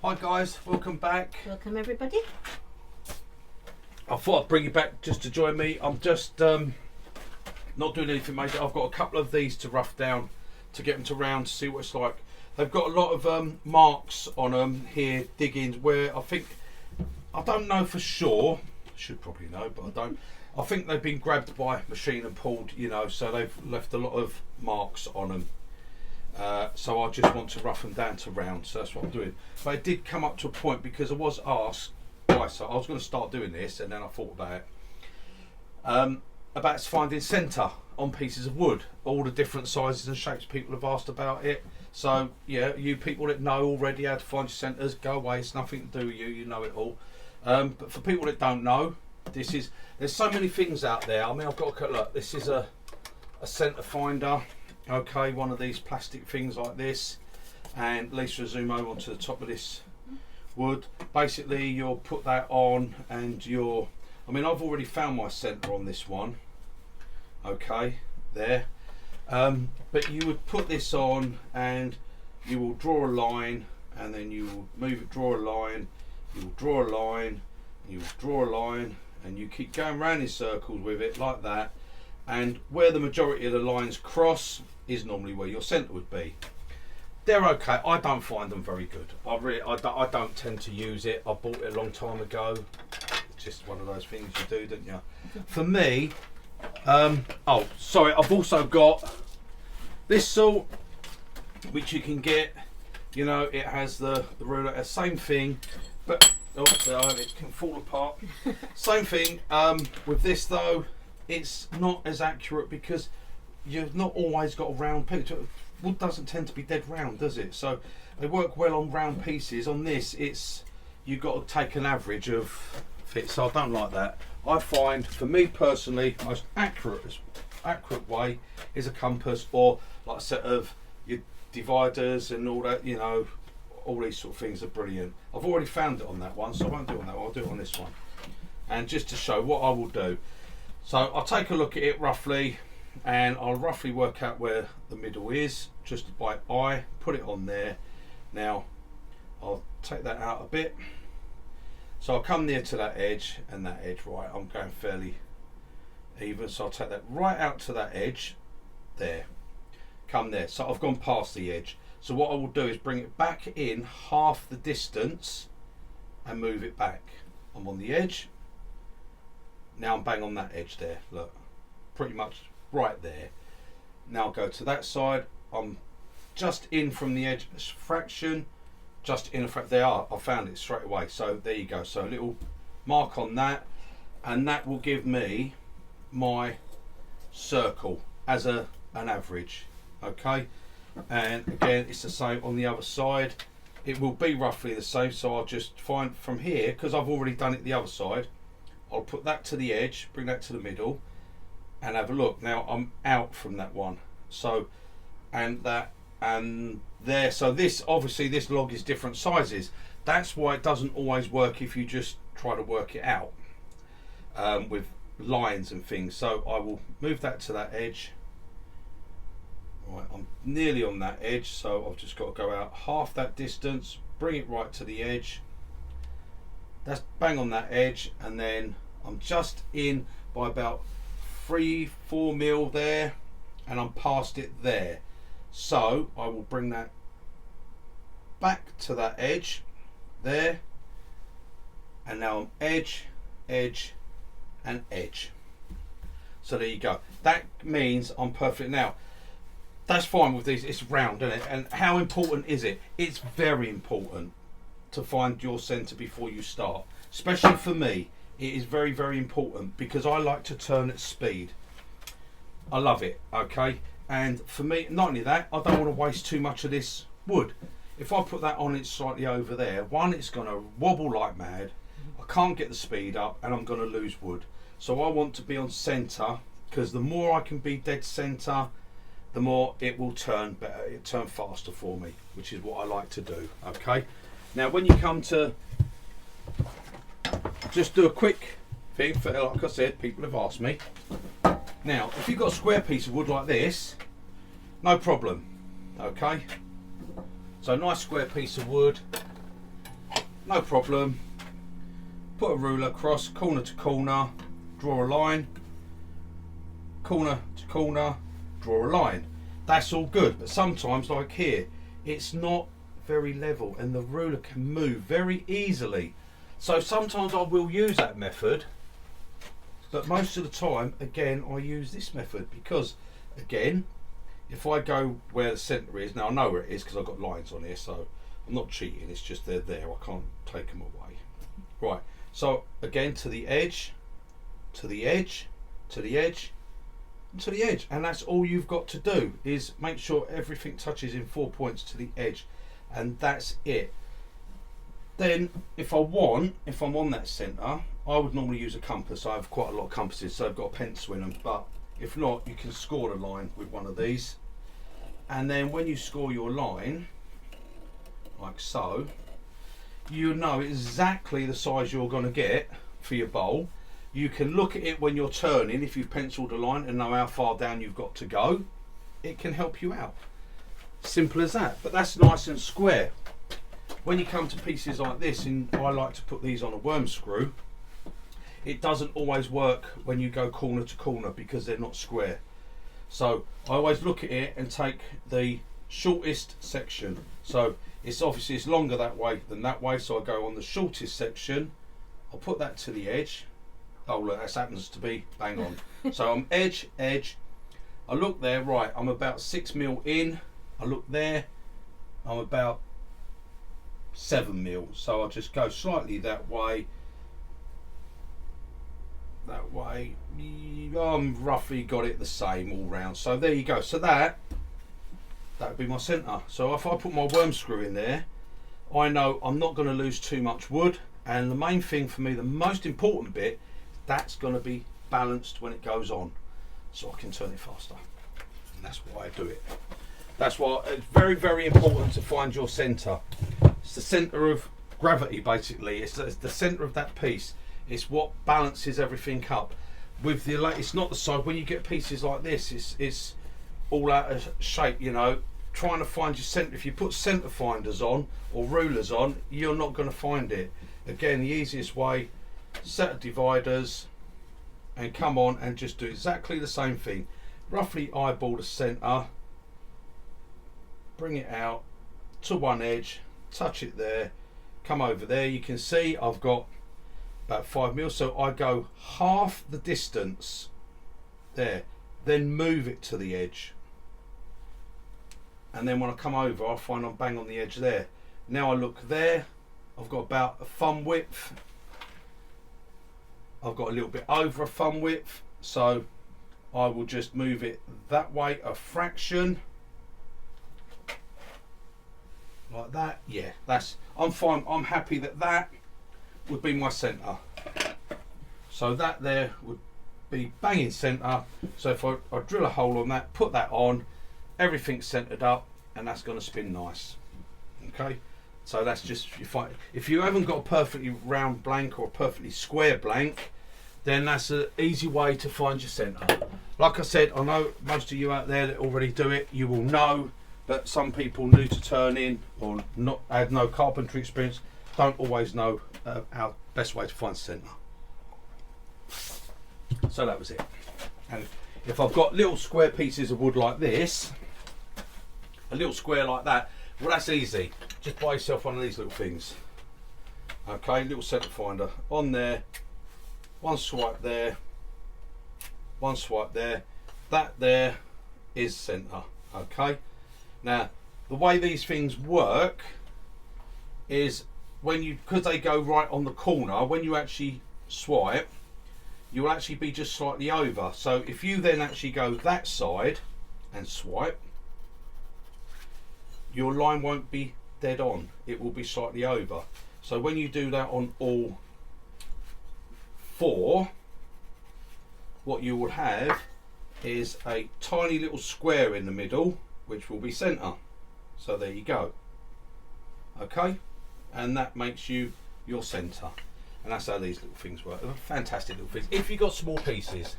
Hi guys, welcome back. Welcome everybody. I thought I'd bring you back just to join me. I'm just not doing anything major. I've got a couple of these to rough down to get them to round to see what it's like. They've got a lot of marks on them here, diggings, where I don't know for sure. I should probably know, but I don't. I think they've been grabbed by a machine and pulled, you know, so they've left a lot of marks on them. So I just want to rough them down to round, so that's what I'm doing. But it did come up to a point because I was asked twice, so I was going to start doing this, and then I thought about finding centre on pieces of wood, all the different sizes and shapes. People have asked about it. So yeah, you people that know already how to find your centres, go away. It's nothing to do with you. You know it all. But for people that don't know, there's so many things out there. I mean, I've got to look. This is a centre finder. Okay, one of these plastic things like this, and Lisa zoom over onto the top of this wood. Basically, you'll put that on, and I mean, I've already found my centre on this one. Okay, there. But you would put this on, and you will draw a line, and then you will move it, draw a line, you will draw a line, you will draw a line, and you keep going round in circles with it like that. And where the majority of the lines cross is normally where your centre would be. They're okay. I don't find them very good. I don't tend to use it. I bought it a long time ago. It's just one of those things you do, don't you? For me, oh sorry, I've also got this saw, which you can get. You know, it has the ruler, same thing, but it can fall apart. Same thing with this though. It's not as accurate because you've not always got a round piece. Wood doesn't tend to be dead round, does it? So they work well on round pieces. On this, you've got to take an average of fit. So I don't like that. I find, for me personally, the most accurate way is a compass, or like a set of your dividers and all that. You know, all these sort of things are brilliant. I've already found it on that one, so I won't do it on that one. I'll do it on this one. And just to show what I will do. So I'll take a look at it roughly, and I'll roughly work out where the middle is, just by eye, put it on there. Now, I'll take that out a bit. So I'll come near to that edge and that edge, right, I'm going fairly even, so I'll take that right out to that edge, there, come there. So I've gone past the edge. So what I will do is bring it back in half the distance and move it back. I'm on the edge. Now I'm bang on that edge there, look, pretty much right there. Now I'll go to that side. I'm just in from the edge fraction, just in a fraction. There I found it straight away. So there you go. So a little mark on that, and that will give me my circle as an average. Okay, and again it's the same on the other side. It will be roughly the same. So I'll just find from here, because I've already done it the other side. I'll put that to the edge, bring that to the middle, and have a look. Now I'm out from that one. So, and that, and there. So this, obviously this log is different sizes. That's why it doesn't always work if you just try to work it out with lines and things. So I will move that to that edge. Right, I'm nearly on that edge, so I've just got to go out half that distance, bring it right to the edge. That's bang on that edge, and then I'm just in by about 3-4 mil there, and I'm past it there. So I will bring that back to that edge there, and now I'm edge, edge, and edge. So there you go. That means I'm perfect. Now that's fine with these. It's round, isn't it? And how important is it? It's very important to find your centre before you start. Especially for me, it is very, very important, because I like to turn at speed. I love it, okay? And for me, not only that, I don't want to waste too much of this wood. If I put that on it slightly over there, one, it's going to wobble like mad. I can't get the speed up, and I'm going to lose wood. So I want to be on centre, because the more I can be dead centre, the more it will turn better. It'll turn faster for me, which is what I like to do, okay? Now when you come to just do a quick thing, for, like I said, people have asked me. Now if you've got a square piece of wood like this, no problem, okay? So a nice square piece of wood, no problem. Put a ruler across, corner to corner, draw a line, corner to corner, draw a line. That's all good, but sometimes, like here, it's not very level and the ruler can move very easily. So sometimes I will use that method, but most of the time, again, I use this method because, again, if I go where the centre is, now I know where it is because I've got lines on here, so I'm not cheating, it's just they're there, I can't take them away. Right, so again, to the edge, to the edge, to the edge, to the edge, and that's all you've got to do is make sure everything touches in 4 points to the edge, and that's it. Then if I'm on that centre, I would normally use a compass. I have quite a lot of compasses, so I've got a pencil in them, but if not, you can score the line with one of these, and then when you score your line like so, you know exactly the size you're going to get for your bowl. You can look at it when you're turning, if you've penciled a line, and know how far down you've got to go. It can help you out. Simple as that. But that's nice and square. When you come to pieces like this, and I like to put these on a worm screw, it doesn't always work when you go corner to corner because they're not square. So I always look at it and take the shortest section. So it's obviously it's longer that way than that way, so I go on the shortest section. I'll put that to the edge. Oh look, that happens to be bang on. So I'm edge, edge. I look there, right, I'm about 6 mil in. I look there, I'm about 7 mil. So I'll just go slightly that way. That way, I'm roughly got it the same all round. So there you go. So that would be my centre. So if I put my worm screw in there, I know I'm not going to lose too much wood. And the main thing for me, the most important bit, that's going to be balanced when it goes on, so I can turn it faster. And that's why I do it. That's why it's very, very important to find your centre. It's the centre of gravity, basically. It's the centre of that piece. It's what balances everything up. With the it's not the side. When you get pieces like this, it's all out of shape. You know, trying to find your centre. If you put centre finders on or rulers on, you're not going to find it. Again, the easiest way, set of dividers and come on and just do exactly the same thing. Roughly eyeball the centre, bring it out to one edge, touch it there, come over there. You can see I've got about 5 mil, so I go half the distance there, then move it to the edge, and then when I come over I find I'm bang on the edge there. Now I look there, I've got about a thumb width, I've got a little bit over a thumb width, so I will just move it that way a fraction, like that. Yeah, I'm fine. I'm happy that would be my centre. So that there would be banging centre. So if I drill a hole on that, put that on, everything's centred up, and that's going to spin nice. Okay, so that's just, if you haven't got a perfectly round blank or a perfectly square blank, then that's an easy way to find your centre. Like I said, I know most of you out there that already do it, you will know, but some people new to turning or not had no carpentry experience don't always know our best way to find centre. So that was it. And if I've got little square pieces of wood like this, a little square like that, well, that's easy. Just buy yourself one of these little things. Okay, little centre finder on there, one swipe there, one swipe there. That there is centre. Okay, now the way these things work is because they go right on the corner, when you actually swipe, you'll actually be just slightly over. So if you then actually go that side and swipe, your line won't be dead on, it will be slightly over. So when you do that on all four, what you will have is a tiny little square in the middle, which will be centre. So there you go. Okay, and that makes you your centre. And that's how these little things work. They're fantastic little things if you've got small pieces.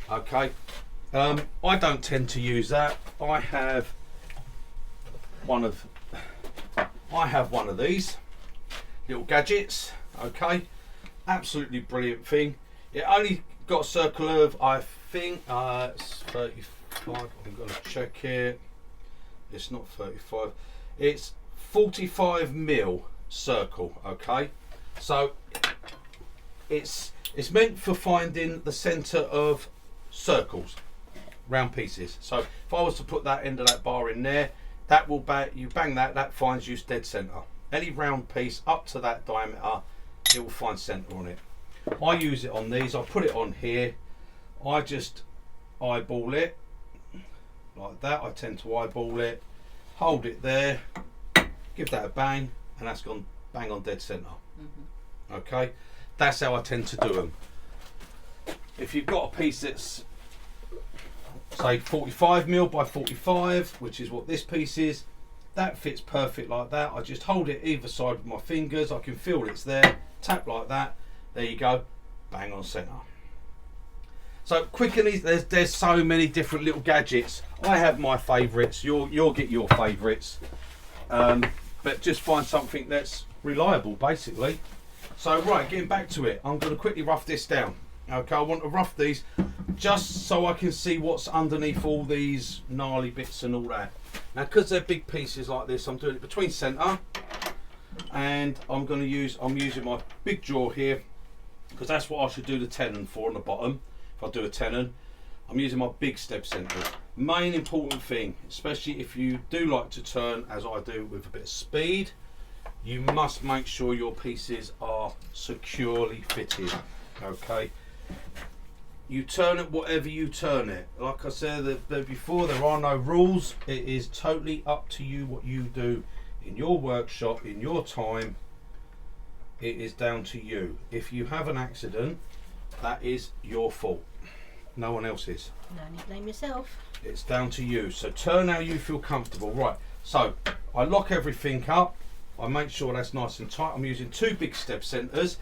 Okay, I don't tend to use that. I have one of these little gadgets. Okay, absolutely brilliant thing. It only got a circle of, I think it's 35. I'm going to check here. It's not 35. It's 45 mil circle. Okay, so it's meant for finding the centre of circles, round pieces. So if I was to put that end of that bar in there, that will bang that finds you dead centre. Any round piece up to that diameter, it will find centre on it. I use it on these. I put it on here. I just eyeball it like that. I tend to eyeball it, hold it there, give that a bang, and that's gone bang on dead centre. Okay, that's how I tend to do them. If you've got a piece that's say 45 mil by 45, which is what this piece is, that fits perfect like that. I just hold it either side with my fingers. I can feel it's there. Tap like that. There you go. Bang on centre. So quick and easy. There's so many different little gadgets. I have my favourites. You'll get your favourites. But just find something that's reliable, basically. So right, getting back to it, I'm going to quickly rough this down. Okay, I want to rough these just so I can see what's underneath all these gnarly bits and all that. Now, because they're big pieces like this, I'm doing it between centre, and I'm using my big jaw here, because that's what I should do the tenon for on the bottom. If I do a tenon, I'm using my big step centres. Main important thing, especially if you do like to turn, as I do, with a bit of speed, you must make sure your pieces are securely fitted. Okay. You turn it whatever you turn it. Like I said before, there are no rules. It is totally up to you what you do in your workshop, in your time. It is down to you. If you have an accident, that is your fault. No one else's. No need to blame yourself. It's down to you. So turn how you feel comfortable. Right. So I lock everything up. I make sure that's nice and tight. I'm using 2 big step centres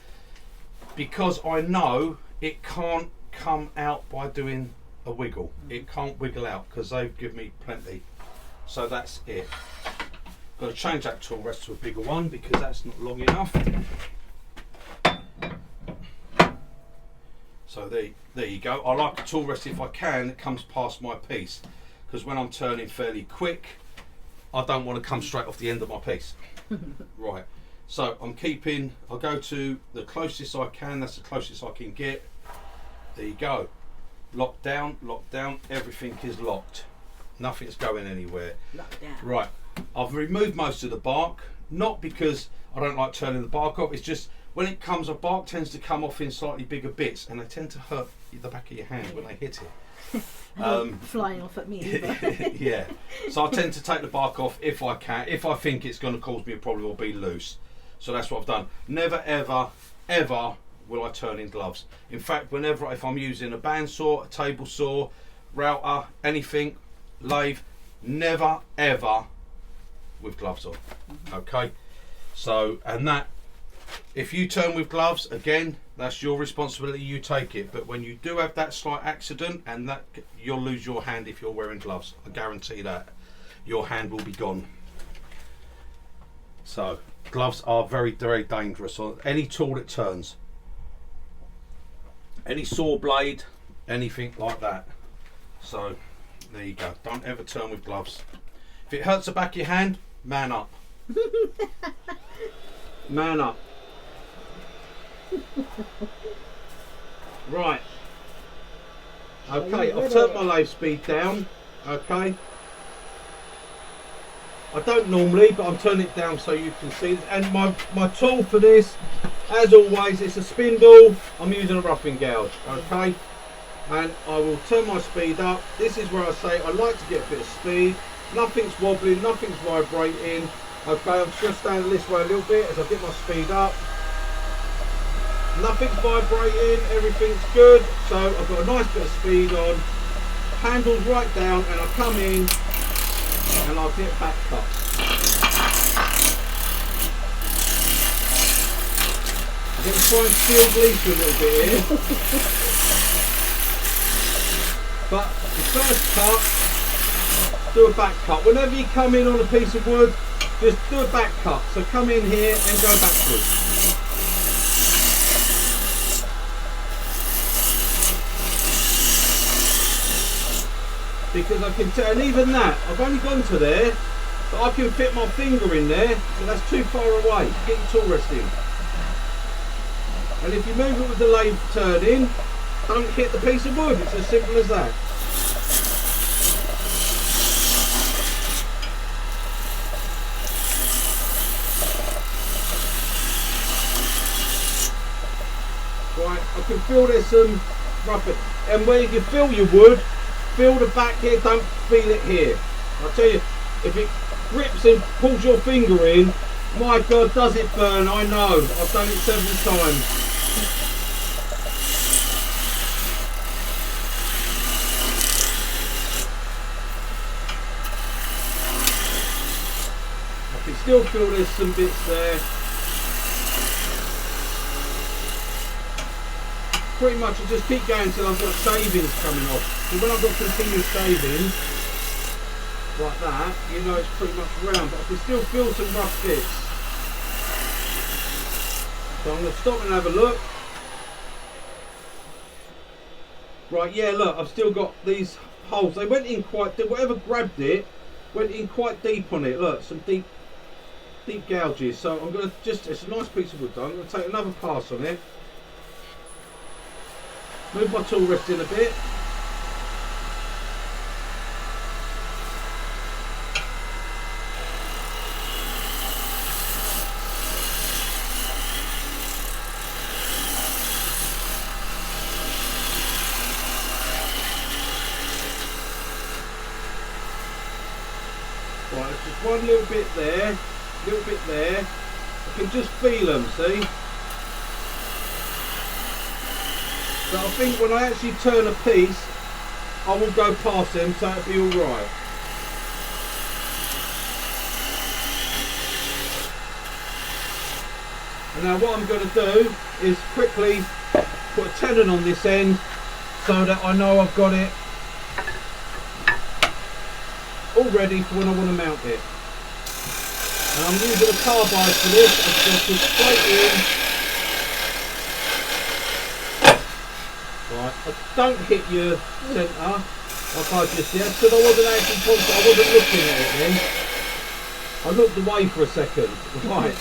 because I know it can't come out by doing a wiggle. It can't wiggle out because they've given me plenty. So that's it. Got to change that tool rest to a bigger one because that's not long enough. So there you go. I like the tool rest if I can. It comes past my piece because when I'm turning fairly quick, I don't want to come straight off the end of my piece. Right. So I'll go to the closest I can. That's the closest I can get. There you go. Locked down, everything is locked. Nothing's going anywhere. Locked down. Right. I've removed most of the bark, not because I don't like turning the bark off, it's just when it comes, the bark tends to come off in slightly bigger bits and they tend to hurt the back of your hand when they hit it. Flying off at me. Yeah. So I tend to take the bark off if I can, if I think it's going to cause me a problem or be loose. So that's what I've done. Never ever will I turn in gloves. In fact, if I'm using a bandsaw, a table saw, router, anything, lathe, never ever with gloves on. Okay. So, and that, if you turn with gloves, again, that's your responsibility, you take it. But when you do have that slight accident, and that, you'll lose your hand if you're wearing gloves. I guarantee that. Your hand will be gone. So, gloves are very, very dangerous on any tool that turns. Any saw blade, anything like that. So, there you go. Don't ever turn with gloves. If it hurts the back of your hand, man up. Man up. Right. Okay, I've turned my lathe speed down. Okay. I don't normally, but I'm turning it down so you can see. And my tool for this, as always, it's a spindle. I'm using a roughing gouge. Okay. And I will turn my speed up. This is where I say I like to get a bit of speed. Nothing's wobbling, nothing's vibrating. Okay, I'm just going to stand this way a little bit as I get my speed up. Nothing's vibrating, everything's good. So I've got a nice bit of speed on. Handles right down, and I come in and I'll get back cuts. I'm going to try and steal grease a little bit here. But the first cut, do a back cut. Whenever you come in on a piece of wood, just do a back cut. So come in here and go backwards. Because I can tell, and even that, I've only gone to there, but I can fit my finger in there, but that's too far away. Get your tool rest in. And if you move it with the lathe turning, don't hit the piece of wood. It's as simple as that. Right, I can feel there's some rough, and where you feel your wood, feel the back here, don't feel it here. I'll tell you, if it grips and pulls your finger in, my God, does it burn? I know, I've done it several times. I can still feel there's some bits there. Pretty much I just keep going until I've got shavings coming off. So when I've got continuous shavings, like that, you know it's pretty much round, but I can still feel some rough bits. So I'm going to stop and have a look. Right, yeah, look, I've still got these holes. They went in quite deep. Whatever grabbed it went in quite deep on it. Look, some deep gouges. So I'm going to just, it's a nice piece of wood though. I'm going to take another pass on it. Move my tool rest in a bit. Right, there's just one little bit there, I can just feel them, see? So I think when I actually turn a piece, I will go past them, so it'll be alright. And now what I'm going to do is quickly put a tenon on this end so that I know I've got it all ready for when I want to mount it. And I'm using a carbide for this. I'm just put straight in. Right, I don't hit your centre like I just did, because I wasn't actually concentrating, I wasn't looking at it then. I looked away for a second. Right.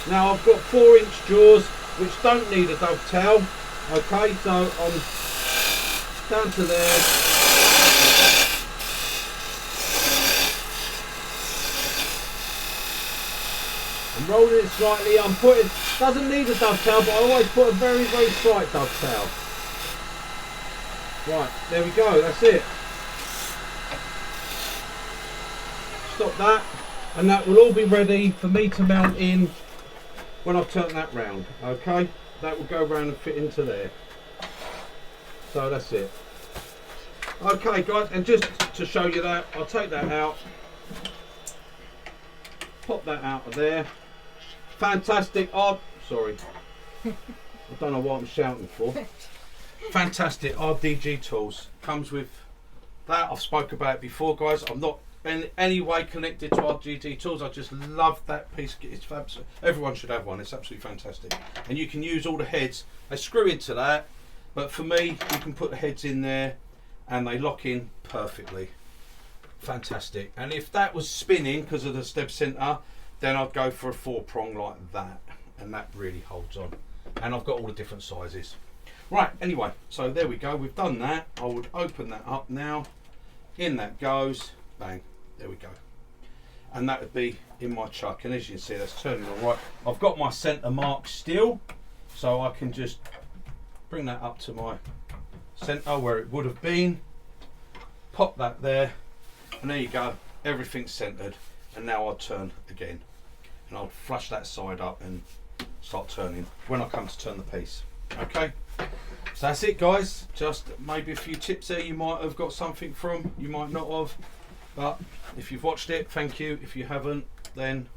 Now I've got 4-inch jaws which don't need a dovetail. Okay, so I'm down to there. I'm rolling it slightly, I'm putting, doesn't need a dovetail, but I always put a very, very slight dovetail. Right, there we go, that's it. Stop that, and that will all be ready for me to mount in when I've turned that round, okay? That will go round and fit into there. So that's it. Okay guys, and just to show you that, I'll take that out, pop that out of there. Fantastic, sorry, I don't know what I'm shouting for. Fantastic RDG tools. Comes with that, I've spoke about it before guys. I'm not in any way connected to RDG tools, I just love that piece. It's fabulous. Everyone should have one, it's absolutely fantastic. And you can use all the heads, they screw into that, but for me you can put the heads in there and they lock in perfectly. Fantastic. And if that was spinning because of the stab centre, then I'd go for a 4-prong like that, and that really holds on. And I've got all the different sizes. Right, anyway, so there we go, we've done that. I would open that up now, in that goes, bang, there we go. And that would be in my chuck, and as you can see that's turning all right. I've got my centre mark still, so I can just bring that up to my centre where it would have been, pop that there, and there you go, everything's centred. And now I'll turn again, and I'll flush that side up and start turning when I come to turn the piece. Okay, so that's it guys, just maybe a few tips there you might have got something from, you might not have, but if you've watched it, thank you. If you haven't, then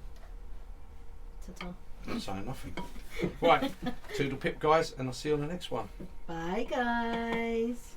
I'm saying nothing. Right, toodle pip guys, and I'll see you on the next one. Bye guys.